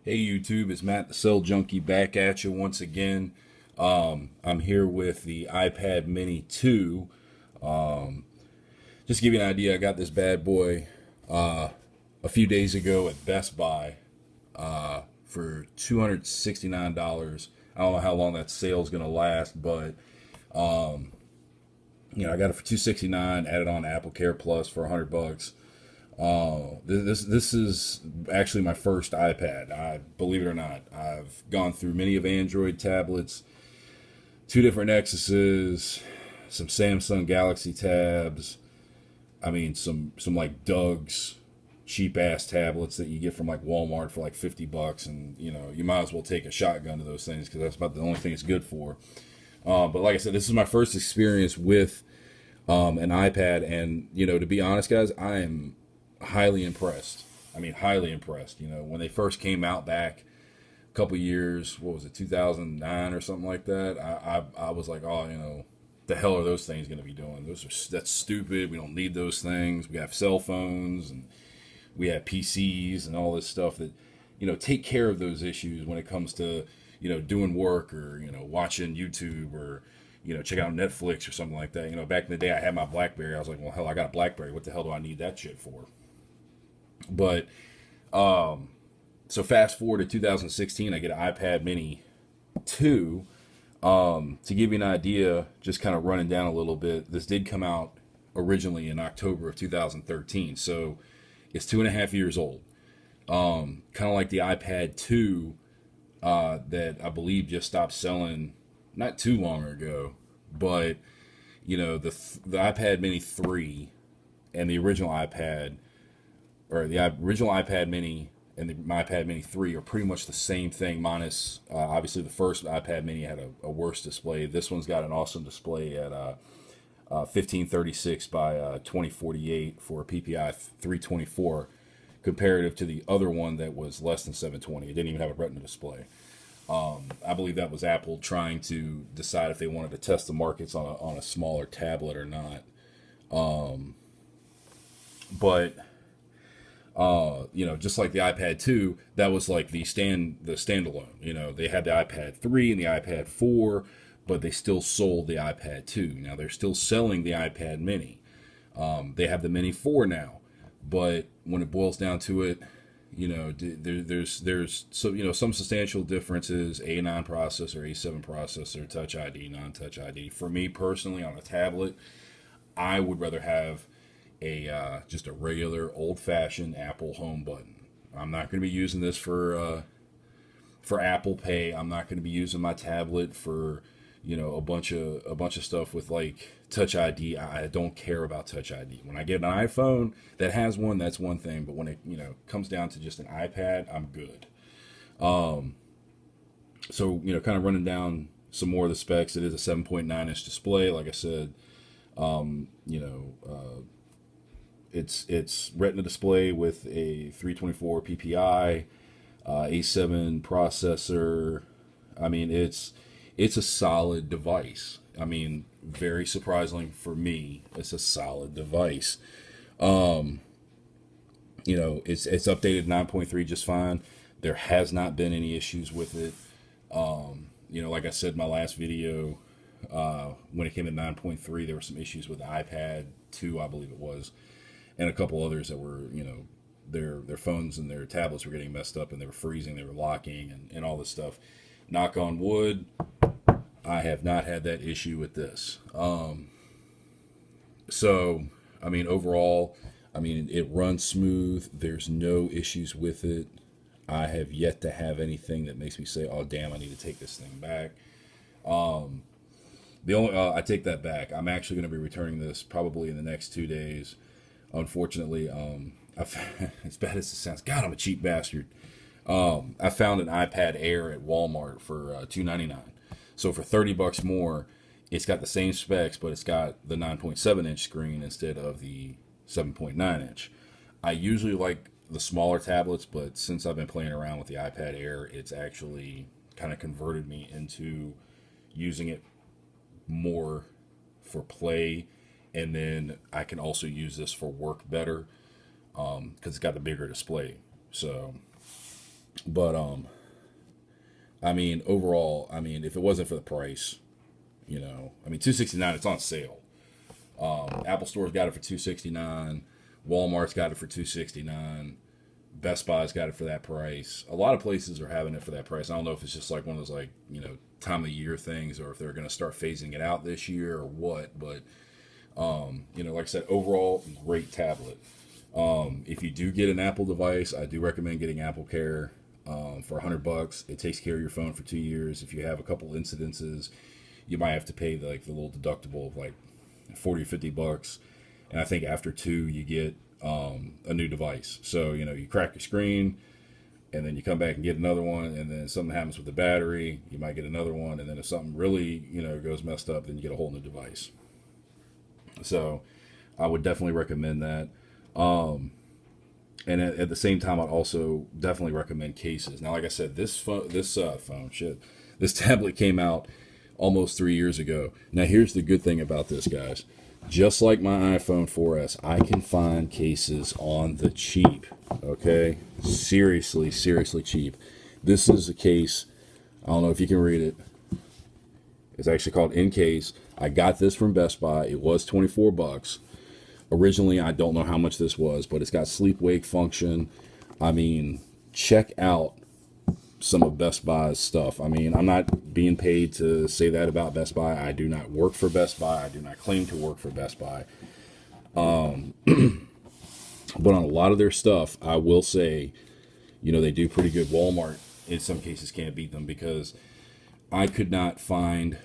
Hey YouTube, it's Matt the Cell Junkie back at you once again. I'm here with the iPad Mini 2. Just to give you an idea, I got this bad boy a few days ago at Best Buy for $269. I don't know how long that sale's gonna last, but I got it for $269. Added on Apple Care Plus for $100. This is actually my first iPad. I believe it or not, I've gone through many of Android tablets, two different Nexuses, some Samsung Galaxy tabs. I mean, some like Doug's cheap ass tablets that you get from like Walmart for like $50, and you might as well take a shotgun to those things because that's about the only thing it's good for. But like I said, this is my first experience with an iPad, and to be honest, guys, I am highly impressed. I mean, highly impressed. When they first came out back a couple years, what was it, 2009 or something like that? I was like, oh, the hell are those things going to be doing? That's stupid. We don't need those things. We have cell phones and we have PCs and all this stuff that take care of those issues when it comes to doing work or watching YouTube or check out Netflix or something like that. Back in the day, I had my BlackBerry. I was like, well, hell, I got a BlackBerry. What the hell do I need that shit for? But so fast forward to 2016, I get an iPad Mini 2. To give you an idea, just kind of running down a little bit, this did come out originally in October of 2013, so it's 2.5 years old. Kind of like the iPad 2 that I believe just stopped selling not too long ago, but the iPad Mini 3 and the original iPad, or the original iPad Mini and the iPad Mini 3 are pretty much the same thing, minus obviously the first iPad Mini had a worse display. This one's got an awesome display at 1536 by 2048 for a PPI 324, comparative to the other one that was less than 720. It didn't even have a Retina display. I believe that was Apple trying to decide if they wanted to test the markets on a smaller tablet or not. But just like the iPad 2, that was like the standalone. They had the iPad 3 and the iPad 4, but they still sold the iPad 2. Now they're still selling the iPad Mini. They have the Mini 4 now, but when it boils down to it, there's some substantial differences. A9 processor, A7 processor, Touch ID, non-Touch ID. For me personally, on a tablet, I would rather have just a regular old-fashioned Apple home button. I'm not going to be using this for Apple Pay. I'm not going to be using my tablet for a bunch of stuff with like Touch ID. I don't care about Touch ID. When I get an iPhone that has one, that's one thing. But when it comes down to just an iPad, I'm good. So kind of running down some more of the specs. It is a 7.9-inch display, like I said. It's Retina display with a 324 PPI, A7 processor. I mean, it's a solid device. I mean, very surprisingly for me, it's a solid device. It's updated 9.3 just fine. There has not been any issues with it. Like I said in my last video, when it came to 9.3, there were some issues with the iPad 2, I believe it was, and a couple others that were, their phones and their tablets were getting messed up and they were freezing, they were locking, and all this stuff. Knock on wood, I have not had that issue with this. So, I mean, overall, it runs smooth. There's no issues with it. I have yet to have anything that makes me say, oh, damn, I need to take this thing back. I take that back. I'm actually going to be returning this probably in the next 2 days. Unfortunately, as bad as it sounds, God, I'm a cheap bastard. I found an iPad Air at Walmart for $299. So for $30 more, it's got the same specs, but it's got the 9.7-inch screen instead of the 7.9-inch. I usually like the smaller tablets, but since I've been playing around with the iPad Air, it's actually kind of converted me into using it more for play, and then I can also use this for work better because it's got the bigger display. So But I mean, overall, I mean, if it wasn't for the price, I mean, 269, it's on sale. Apple Store's got it for 269. Walmart's got it for 269. Best Buy's got it for that price. A lot of places are having it for that price. I don't know if it's just like one of those like, time of year things, or if they're going to start phasing it out this year or what. But, like I said, overall, great tablet. If you do get an Apple device, I do recommend getting Apple Care for $100. It takes care of your phone for 2 years. If you have a couple incidences, you might have to pay the little deductible of like 40 or $50. And I think after 2, you get a new device. So, you crack your screen, and then you come back and get another one, and then something happens with the battery, you might get another one, and then if something really, goes messed up, then you get a whole new device. So I would definitely recommend that. And at the same time, I'd also definitely recommend cases. Now, like I said, this tablet came out almost 3 years ago. Now, here's the good thing about this, guys. Just like my iPhone 4S, I can find cases on the cheap. Okay? Seriously cheap. This is a case, I don't know if you can read it. It's actually called In Case. I got this from Best Buy. It was $24. Originally, I don't know how much this was, but it's got sleep-wake function. I mean, check out some of Best Buy's stuff. I mean, I'm not being paid to say that about Best Buy. I do not work for Best Buy. I do not claim to work for Best Buy. But on a lot of their stuff, I will say, they do pretty good. Walmart, in some cases, can't beat them, because I could not find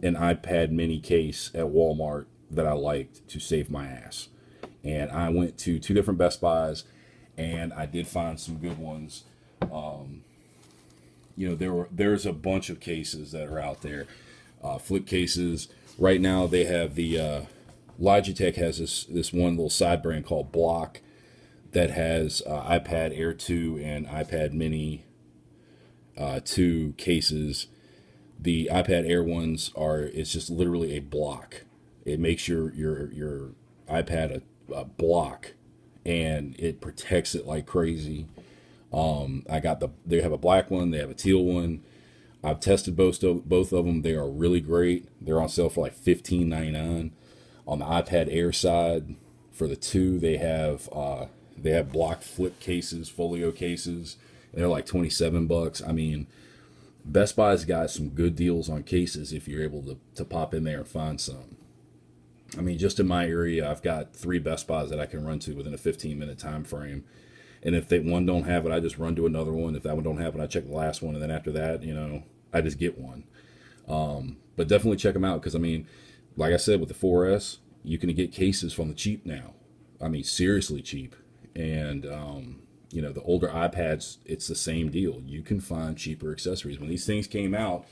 an iPad mini case at Walmart that I liked to save my ass. And I went to 2 different Best Buys, and I did find some good ones. There's a bunch of cases that are out there. Flip cases. Right now they have the Logitech has this one little side brand called Block that has iPad Air 2 and iPad Mini 2 cases. The iPad Air ones it's just literally a block. It makes your iPad a block, and it protects it like crazy. They have a black one, they have a teal one. I've tested both of them. They are really great. They're on sale for like $15.99. On the iPad Air side, for the 2, they have block flip cases, folio cases. They're like $27. I mean, Best Buy's got some good deals on cases if you're able to pop in there and find some. I mean, just in my area, I've got 3 Best Buys that I can run to within a 15-minute time frame. And if one don't have it, I just run to another one. If that one don't have it, I check the last one. And then after that, I just get one. But definitely check them out, because, I mean, like I said, with the 4S, you can get cases from the cheap now. I mean, seriously cheap. And, the older iPads, it's the same deal. You can find cheaper accessories. When these things came out,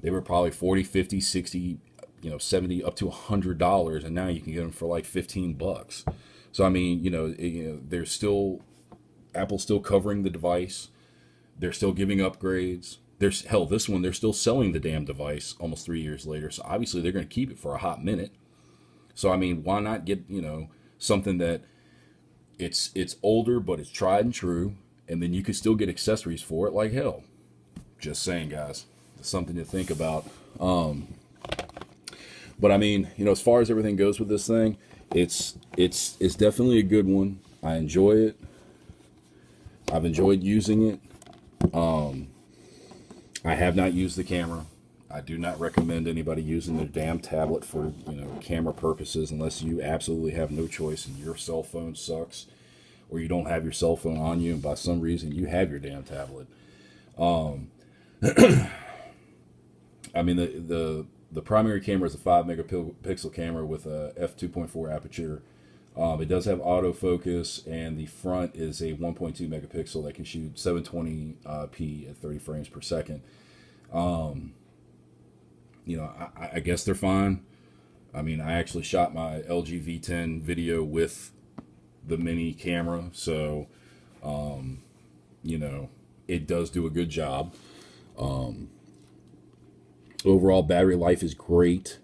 they were probably 40, 50, 60, 70, up to $100. And now you can get them for like $15. So, I mean, there's still, Apple's still covering the device. They're still giving upgrades. This one, they're still selling the damn device almost 3 years later. So obviously they're going to keep it for a hot minute. So, I mean, why not get, something that it's older, but it's tried and true, and then you can still get accessories for it like hell. Just saying, guys. It's something to think about. But I mean, as far as everything goes with this thing, it's definitely a good one. I enjoy it. I've enjoyed using it. I have not used the camera. I do not recommend anybody using their damn tablet for, camera purposes, unless you absolutely have no choice and your cell phone sucks, or you don't have your cell phone on you and by some reason you have your damn tablet. I mean, the primary camera is a 5 megapixel camera with a f2.4 aperture. It does have autofocus, and the front is a 1.2 megapixel that can shoot 720p at 30 frames per second. I guess they're fine. I mean, I actually shot my LG V10 video with the mini camera, so, it does do a good job. Overall battery life is great.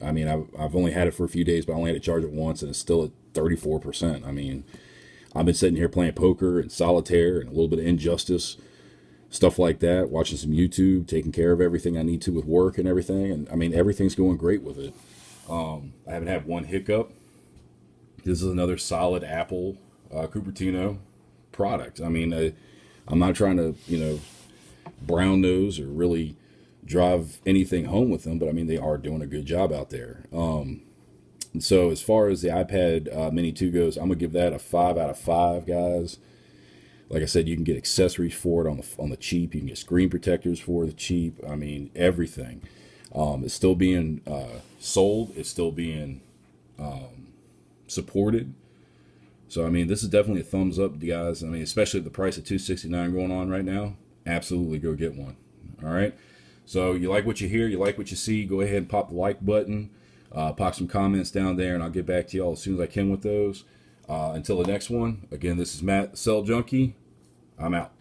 I mean, I've only had it for a few days, but I only had to charge it once, and it's still at 34%. I mean, I've been sitting here playing poker and solitaire and a little bit of Injustice, stuff like that, watching some YouTube, taking care of everything I need to with work and everything. And I mean, everything's going great with it. I haven't had one hiccup. This is another solid Apple Cupertino product. I mean, I'm not trying to, brown nose or really drive anything home with them, but I mean, they are doing a good job out there. And so as far as the iPad Mini 2 goes, I'm gonna give that a 5 out of 5, guys. Like I said, you can get accessories for it on the cheap. You can get screen protectors for the cheap. I mean, everything. It's still being sold. It's still being supported. So I mean, this is definitely a thumbs up, guys. I mean, especially at the price of $269 going on right now. Absolutely, go get one. All right. So you like what you hear, you like what you see. Go ahead and pop the like button. Pop some comments down there, and I'll get back to y'all as soon as I can with those. Until the next one, again, this is Matt, the Cell Junkie. I'm out.